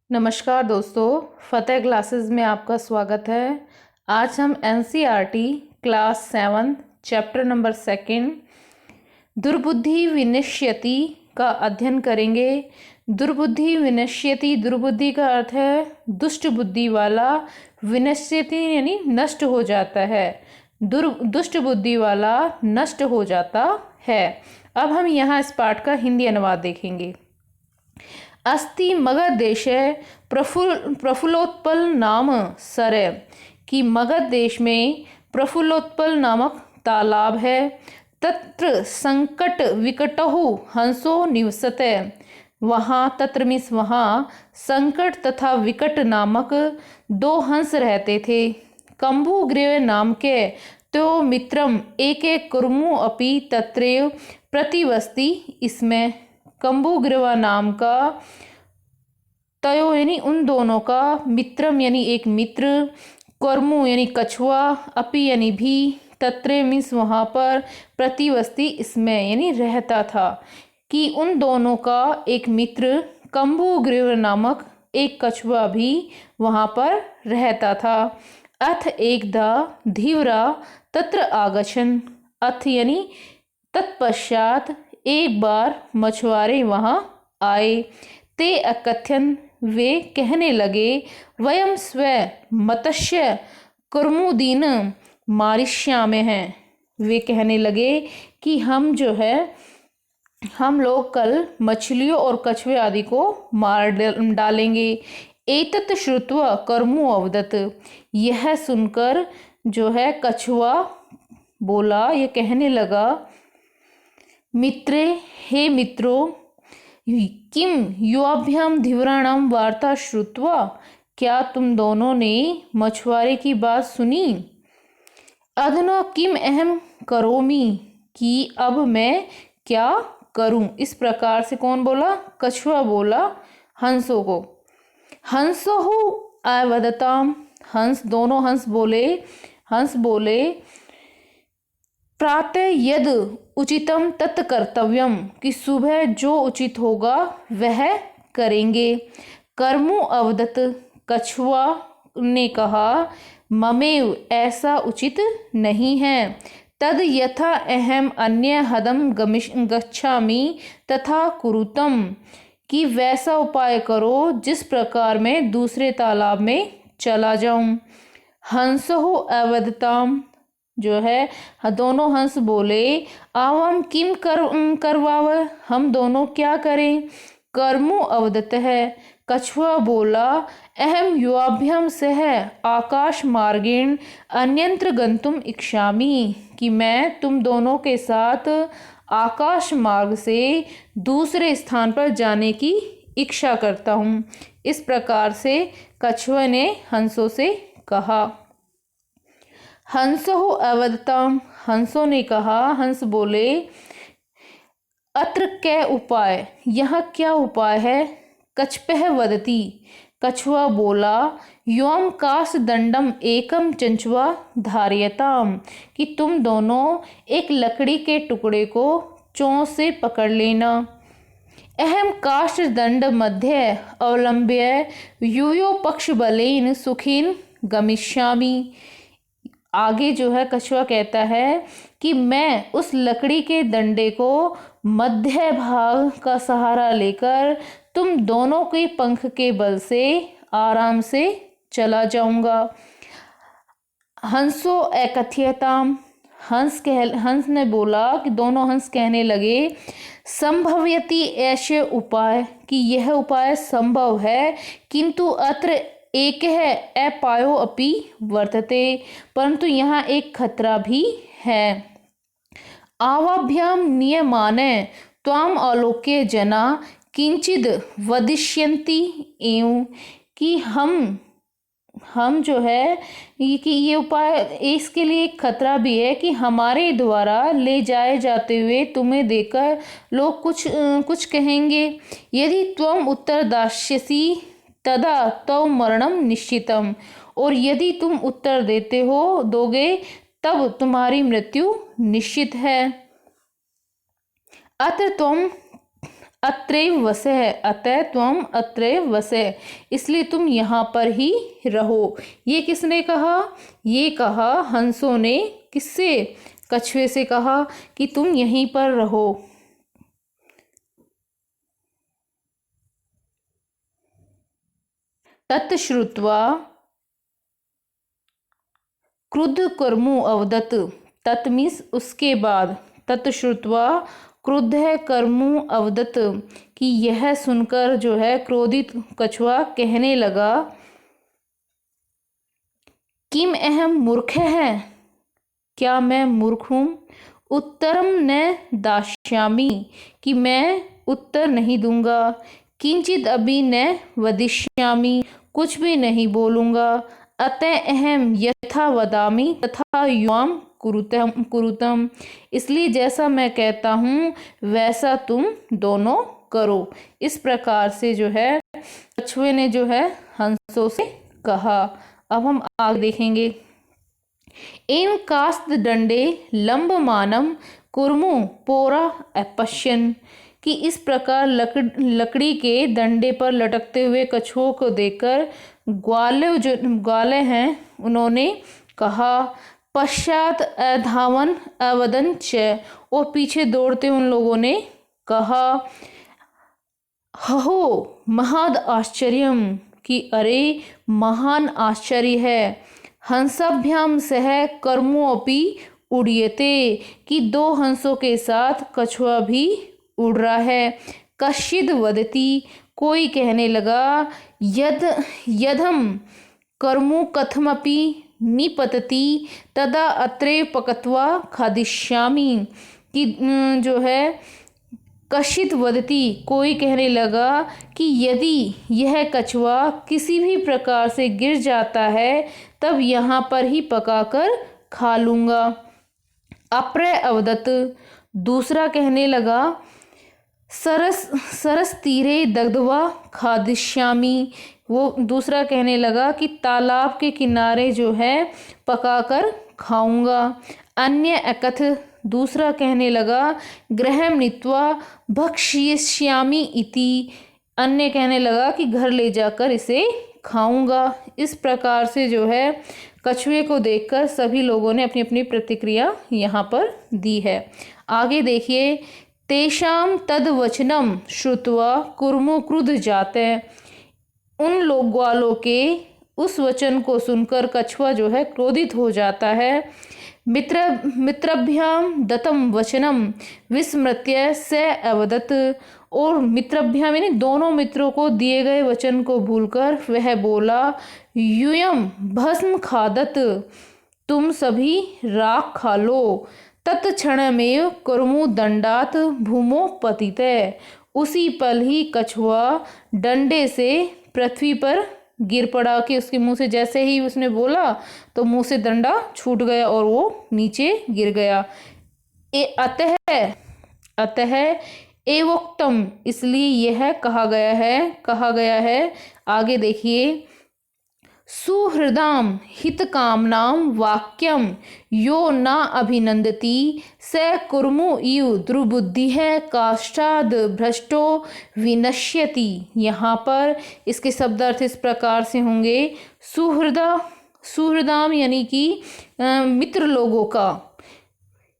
नमस्कार दोस्तों, फतेह क्लासेस में आपका स्वागत है। आज हम एनसीईआरटी क्लास 7 चैप्टर नंबर 2 दुर्बुद्धि विनश्यति का अध्ययन करेंगे। दुर्बुद्धि विनश्यति, दुर्बुद्धि का अर्थ है दुष्ट बुद्धि वाला, विनश्यति यानी नष्ट हो जाता है, दुष्ट बुद्धि वाला नष्ट हो जाता है। अब हम यहाँ इस पाठ का हिंदी अनुवाद देखेंगे। अस्ति मगध देशे प्रफुल्लोत्पल नाम सरे, कि मगध देश में प्रफुल्लोत्पल नामक तालाब है। तत्र संकट विकटहु हंसो निवसते, वहाँ तत्र मीन्स वहाँ संकट तथा विकट नामक दो हंस रहते थे। कंबु गृह नाम के तो मित्रम एक एक कुर्मु अपि तत्रैव प्रतिवस्ति, इसमें कंबुग्रीवा नाम का तयो यानी उन दोनों का, मित्रम यानी एक मित्र, कर्मु यानी कछुआ, अपि यानी भी, तत्रे मीन्स वहाँ पर, प्रतिवस्ती इसमें यानी रहता था, कि उन दोनों का एक मित्र कंबुग्रीव नामक एक कछुआ भी वहाँ पर रहता था। अथ एकदा धीवरा तत्र आगछन, अथ यानी तत्पश्चात एक बार मछुआरे वहाँ आए। ते अकथ्यन, वे कहने लगे, वयम स्व मत्स्य कुर्मुदीन मारिष्यामे हैं, वे कहने लगे कि हम जो है हम लोग कल मछलियों और कछुए आदि को मार डालेंगे। एतत् श्रुत्वा कर्मु अवदत, यह सुनकर जो है कछुआ बोला, यह कहने लगा, मित्रे हे मित्रों, किम युवाभ्याम धीवराणाम वार्ता श्रुत्वा, क्या तुम दोनों ने मछुआरे की बात सुनी। अधुना किम अहम करोमि, कि अब मैं क्या करूं। इस प्रकार से कौन बोला, कछुआ बोला हंसों को। हंसो अवदताम, हंस दोनों हंस बोले प्रातः यद उचितम तत् कर्तव्यम, कि सुबह जो उचित होगा वह करेंगे। कर्मु अवदत, कछुआ ने कहा, ममेव ऐसा उचित नहीं है। तद यथा अहम अन्य हदम गच्छामि तथा कुरुतम, कि वैसा उपाय करो जिस प्रकार मैं दूसरे तालाब में चला जाऊं। हंसो अवदताम, जो है दोनों हंस बोले, आवाम किम करवाव, हम दोनों क्या करें। कर्मु अवदत है, कछुआ बोला, अहम युवाभ्याम सह आकाश मार्गेण अन्यंत्र गंतुम इच्छामि, कि मैं तुम दोनों के साथ आकाश मार्ग से दूसरे स्थान पर जाने की इच्छा करता हूँ। इस प्रकार से कछुए ने हंसों से कहा। हंसो अवदताम, हंसों ने कहा, हंस बोले, अत्र कै उपाय, यहाँ क्या उपाय है। कछपह वदती, कछुआ बोला, योम कास दंडम एकम चंचुआ धार्यताम, कि तुम दोनों एक लकड़ी के टुकड़े को चोंच से पकड़ लेना। अहम काष्ठ दंड मध्य अवलंब्य यूयो पक्ष बलेन सुखीन गमिष्यामि, आगे जो है कछुआ कहता है कि मैं उस लकड़ी के डंडे को मध्य भाग का सहारा लेकर तुम दोनों के पंख के बल से आराम से चला जाऊंगा। हंसो एकथ्यताम, हंस ने बोला, कि दोनों हंस कहने लगे, संभव्यति ऐसे उपाय, कि यह उपाय संभव है, किंतु अत्र एक है अपायो अपि वर्तते, परंतु यहाँ एक खतरा भी है। आवाभ्याम नियमाने त्वाम आलोक्य जना किंचिद वदिष्यन्ति एवं, कि हम जो है कि ये उपाय, इसके लिए एक खतरा भी है कि हमारे द्वारा ले जाए जाते हुए तुम्हें देखकर लोग कुछ कहेंगे। यदि त्वम उत्तर दास्यसि तदा तव मरणम निश्चितम, और यदि तुम उत्तर दोगे तब तुम्हारी मृत्यु निश्चित है। अत्र त्वम अत्रैव वसः, अतः त्वम अत्रैव वसः, इसलिए तुम यहाँ पर ही रहो। ये किसने कहा? ये कहा हंसों ने। किससे? कछुए से कहा कि तुम यहीं पर रहो। तत् श्रुत्वा क्रुद्ध कर्मो अवदत्, तत् मीन्स उसके बाद, तत् श्रुत्वा क्रुद्ध है कर्मो अवदत्, कि यह सुनकर जो है क्रोधित कछुआ कहने लगा, किम अहम मूर्ख है, क्या मैं मूर्ख हूँ? उत्तरम न दास्यामि, कि मैं उत्तर नहीं दूंगा। किंचित अभी न वदिष्यामि, कुछ भी नहीं बोलूंगा। अतः अहम यथा वदामि तथा युवाम कुरुतम, इसलिए जैसा मैं कहता हूँ वैसा तुम दोनों करो। इस प्रकार से जो है कछुए ने जो है हंसों से कहा। अब हम आगे देखेंगे। एन कास्त दंडे लंबमानम कुर्मु पोरा अपश्यन, कि इस प्रकार लकड़ी के डंडे पर लटकते हुए कछुओं को देखकर ग्वाले हैं उन्होंने कहा। पश्चात अधावन अवदन च, और पीछे दौड़ते उन लोगों ने कहा, हो महाद आश्चर्यम, कि अरे महान आश्चर्य है। हंसाभ्याम सह कर्मोपि उड़ियते, कि दो हंसों के साथ कछुआ भी उड़ रहा है। कश्चिद वदति, कोई कहने लगा, यदम कर्मो कथमपि निपतति तदा अत्रे पकत्वा खादिष्यामि, कि जो है कश्चित वदति, कोई कहने लगा कि यदि यह कछुआ किसी भी प्रकार से गिर जाता है तब यहाँ पर ही पकाकर खा लूँगा। अप्र अवदत, दूसरा कहने लगा, सरस तीरे दग्धवा खादिष्यामि, वो दूसरा कहने लगा कि तालाब के किनारे जो है पकाकर खाऊंगा। अन्य अकथ, दूसरा कहने लगा, गृहम नीत्वा भक्ष्यिष्यामि इति, अन्य कहने लगा कि घर ले जाकर इसे खाऊंगा। इस प्रकार से जो है कछुए को देखकर सभी लोगों ने अपनी अपनी प्रतिक्रिया यहाँ पर दी है। आगे देखिए। तेषाम तद वचनम श्रुत्वा कुर्मो क्रुद्ध जाते, उन लोग ग्वालों के उस वचन को सुनकर कछुआ जो है क्रोधित हो जाता है। मित्रभ्याम दत्तम वचनम विस्मृत्य स अवदत्, और मित्रभ्याम यानी दोनों मित्रों को दिए गए वचन को भूलकर वह बोला, यूयम भस्म खादत, तुम सभी राख खा लो। तत्क्षणमेव कर्मो दंडात भूमो पतिते, उसी पल ही कछुआ डंडे से पृथ्वी पर गिर पड़ा, कि उसके मुंह से जैसे ही उसने बोला तो मुंह से डंडा छूट गया और वो नीचे गिर गया। अतः एवोक्तम, इसलिए यह कहा गया है। आगे देखिए। सुहृदाम हितकामनाम वाक्यम यो न अभिनंदति स कुर्मु इव दुर्बुद्धिः काष्ठाद भ्रष्टो विनश्यति। यहाँ पर इसके शब्दार्थ इस प्रकार से होंगे। सुहृदाम यानी कि मित्र लोगों का,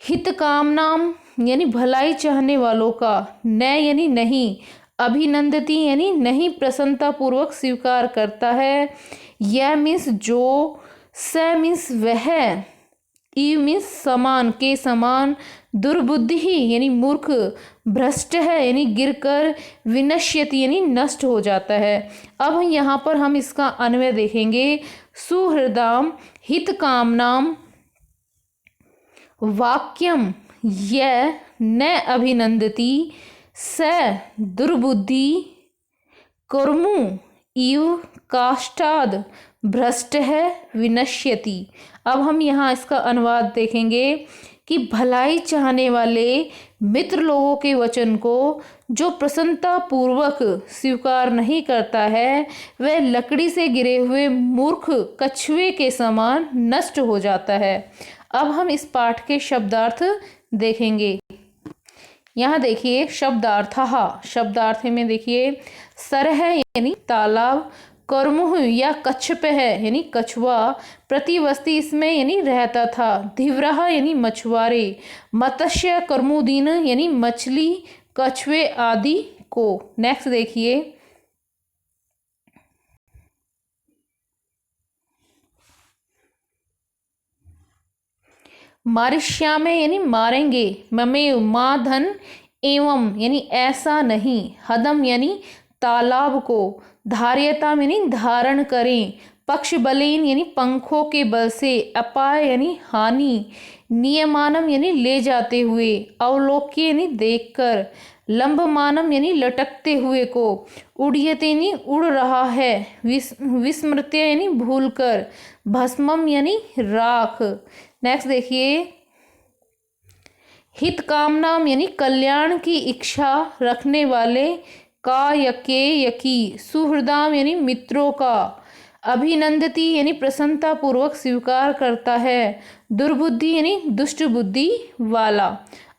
हितकामनाम यानी भलाई चाहने वालों का, न यानी नहीं, अभिनंदति यानी नहीं प्रसन्नता पूर्वक स्वीकार करता है। यह मीन्स जो, स मीन्स वह, ई मीन्स समान के समान, दुर्बुद्धि यानी मूर्ख, भ्रष्ट है यानी गिरकर, विनश्यति यानी नष्ट हो जाता है। अब यहाँ पर हम इसका अन्वय देखेंगे। सुहृदाम हितकामनाम वाक्यम यह न अभिनंदति स दुर्बुद्धि कर्मु इव काष्ठाद भ्रष्ट है विनश्यति। अब हम यहाँ इसका अनुवाद देखेंगे कि भलाई चाहने वाले मित्र लोगों के वचन को जो प्रसन्नता पूर्वक स्वीकार नहीं करता है वह लकड़ी से गिरे हुए मूर्ख कछुए के समान नष्ट हो जाता है। अब हम इस पाठ के शब्दार्थ देखेंगे। यहाँ देखिए शब्दार्थः, शब्दार्थ में देखिए सरह यानी तालाब, कर्मुह या कच्छप है यानी कछुआ, प्रतिवस्ती इसमें यानी रहता था, धीवरः यानी मछुआरे, मत्स्य कर्मुदीन यानी मछली कछुए आदि को। नेक्स्ट देखिए मारिष्यामे यानी मारेंगे, ममेव माँ धन एवं यानी ऐसा नहीं, हदम यानी तालाब को, धार्यताम यानी धारण करें, पक्ष बलेन यानी पंखों के बल से, अपाय यानी हानि, नियमानम यानी ले जाते हुए, अवलोक्य यानी देखकर, लंबमानम यानी लटकते हुए को, उड़ियते यानी उड़ रहा है, विस्मृत्य यानी भूलकर, भस्मम यानी राख। नेक्स्ट देखिए हित कामनाम यानी कल्याण की इच्छा रखने वाले, का यके यकी, सुहृदाम यानी मित्रों का, अभिनंदती यानी प्रसन्नता पूर्वक स्वीकार करता है, दुर्बुद्धि यानी दुष्ट बुद्धि वाला।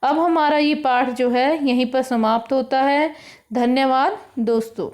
अब हमारा ये पाठ जो है यहीं पर समाप्त होता है। धन्यवाद दोस्तों।